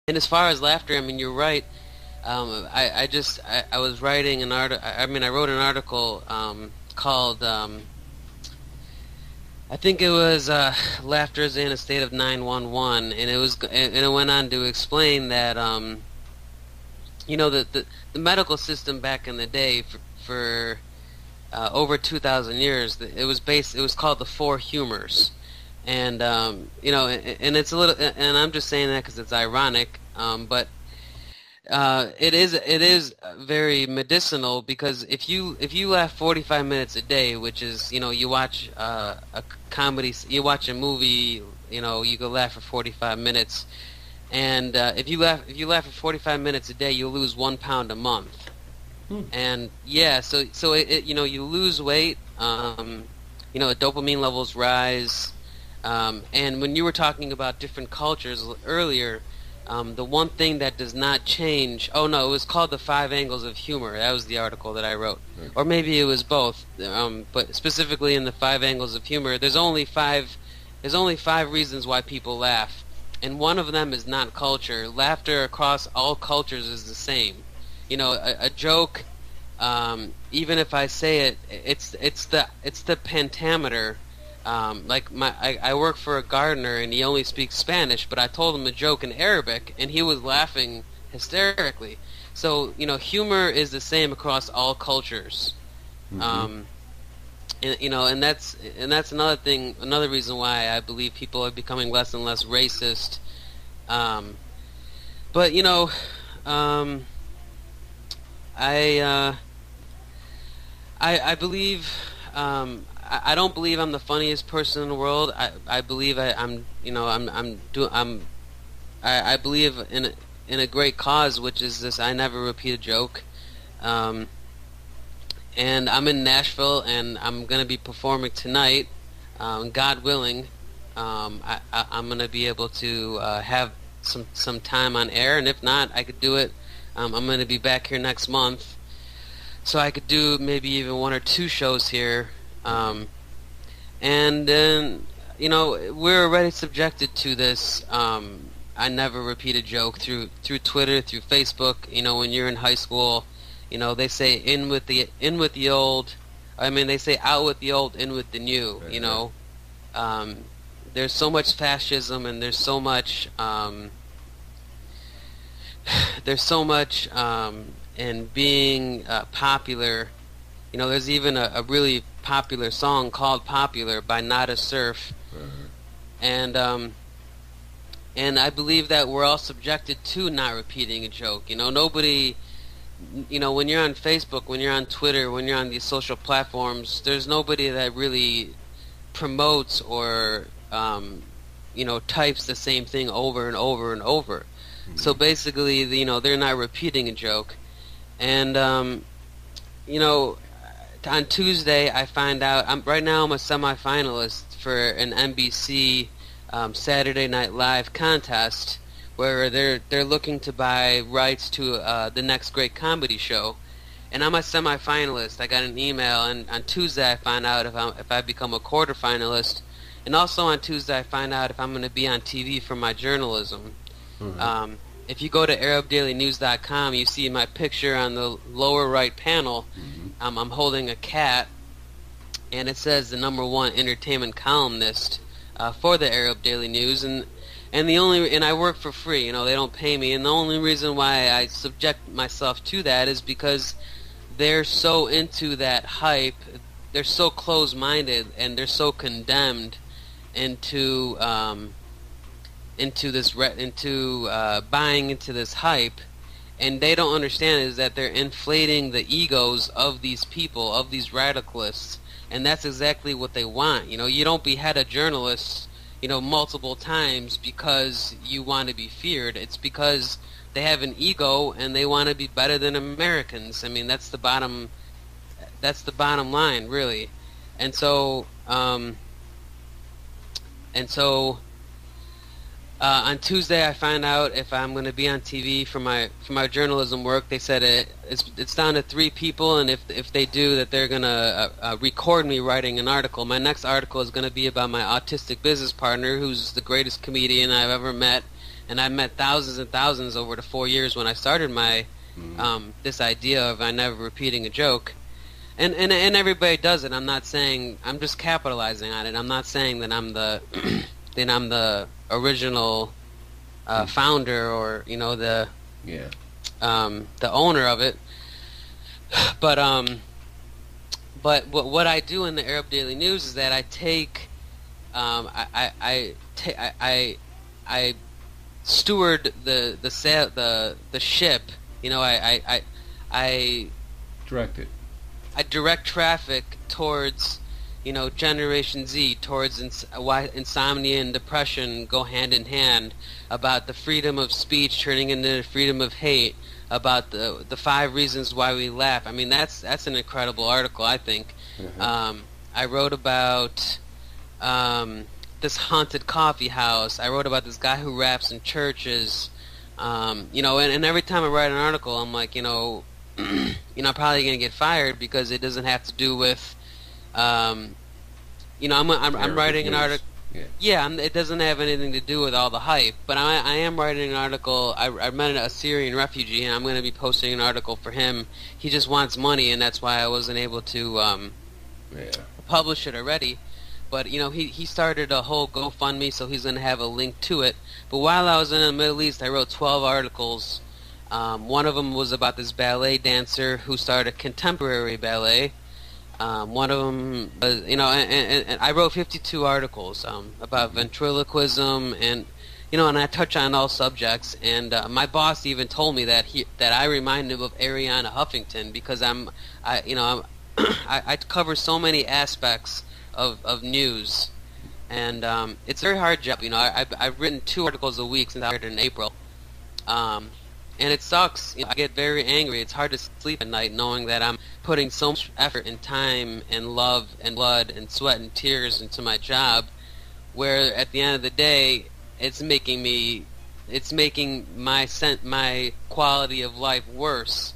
And as far as laughter, I mean, you're right. I was writing an article. I mean, I wrote an article called I think it was "Laughter is in a State of 911," and it went on to explain that the medical system back in the day for over 2,000 years, it was called the four humors. And and it's a little, and I'm just saying that because it's ironic, but it is very medicinal, because if you laugh 45 minutes a day, which is, you watch a comedy, you watch a movie, you can laugh for 45 minutes, and if you laugh for 45 minutes a day, you'll lose 1 pound a month. And yeah, so you lose weight, the dopamine levels rise. And when you were talking about different cultures earlier, the one thing that does not change. Oh no, it was called The Five Angles of Humor. That was the article that I wrote, or maybe it was both. But specifically in the Five Angles of Humor, there's only five. There's only five reasons why people laugh, and one of them is not culture. Laughter across all cultures is the same. A joke, even if I say it, it's the pentameter. I work for a gardener and he only speaks Spanish, but I told him a joke in Arabic and he was laughing hysterically. So humor is the same across all cultures. And that's another thing, another reason why I believe people are becoming less and less racist. But I believe. I don't believe I'm the funniest person in the world. I believe I believe in a great cause, which is this: I never repeat a joke. And I'm in Nashville, and I'm gonna be performing tonight. God willing, I'm gonna be able to have some time on air, and if not, I could do it. I'm gonna be back here next month, so I could do maybe even one or two shows here. And then, we're already subjected to this. I never repeat a joke through Twitter, through Facebook. When you're in high school, they say in with the old. I mean, they say out with the old, in with the new. There's so much fascism, and there's so much in being popular. There's even a really popular song called "Popular" by Nada Surf, and I believe that we're all subjected to not repeating a joke. Nobody, when you're on Facebook, when you're on Twitter, when you're on these social platforms, there's nobody that really promotes or types the same thing over and over and over. So basically, they're not repeating a joke, and on Tuesday, I find out. Right now I'm a semifinalist for an NBC Saturday Night Live contest, where they're looking to buy rights to the next great comedy show, and I'm a semifinalist. I got an email, and on Tuesday I find out if I become a quarterfinalist, and also on Tuesday I find out if I'm going to be on TV for my journalism. If you go to ArabDailyNews.com, you see my picture on the lower right panel. I'm holding a cat, and it says the #1 entertainment columnist for the Arab Daily News, and I work for free. They don't pay me, and the only reason why I subject myself to that is because they're so into that hype. They're so close-minded, and they're so condemned into buying into this hype. And they don't understand is that they're inflating the egos of these people, of these radicalists, and that's exactly what they want. You don't behead a journalist, multiple times because you want to be feared. It's because they have an ego and they want to be better than Americans. I mean, that's the bottom line, really. And so on Tuesday, I find out if I'm going to be on TV for my journalism work. They said it's down to 3 people, and if they do, that they're going to record me writing an article. My next article is going to be about my autistic business partner, who's the greatest comedian I've ever met, and I met thousands and thousands over the 4 years when I started my this idea of I never repeating a joke. And everybody does it. I'm not saying, I'm just capitalizing on it. I'm not saying that I'm the that I'm the original founder or the owner of it. But what I do in the Arab Daily News is that I take I steward the ship. I direct it. I direct traffic towards, Generation Z, towards why insomnia and depression go hand in hand, about the freedom of speech turning into freedom of hate, about the 5 reasons why we laugh. I mean, that's an incredible article, I think. Mm-hmm. I wrote about this haunted coffee house. I wrote about this guy who raps in churches. And every time I write an article, I'm like, I'm probably gonna get fired because it doesn't have to do with, I'm writing an article. Yeah, it doesn't have anything to do with all the hype. But I am writing an article. I met a Syrian refugee, and I'm going to be posting an article for him. He just wants money, and that's why I wasn't able to publish it already. But he started a whole GoFundMe, so he's going to have a link to it. But while I was in the Middle East, I wrote 12 articles. One of them was about this ballet dancer who started a contemporary ballet. One of them, and I wrote 52 articles about ventriloquism, and and I touch on all subjects. And my boss even told me that I remind him of Ariana Huffington because I cover so many aspects of news, and it's a very hard job. I've written 2 articles a week since I started in April. And it sucks. I get very angry. It's hard to sleep at night knowing that I'm putting so much effort and time and love and blood and sweat and tears into my job, where at the end of the day, it's making my quality of life worse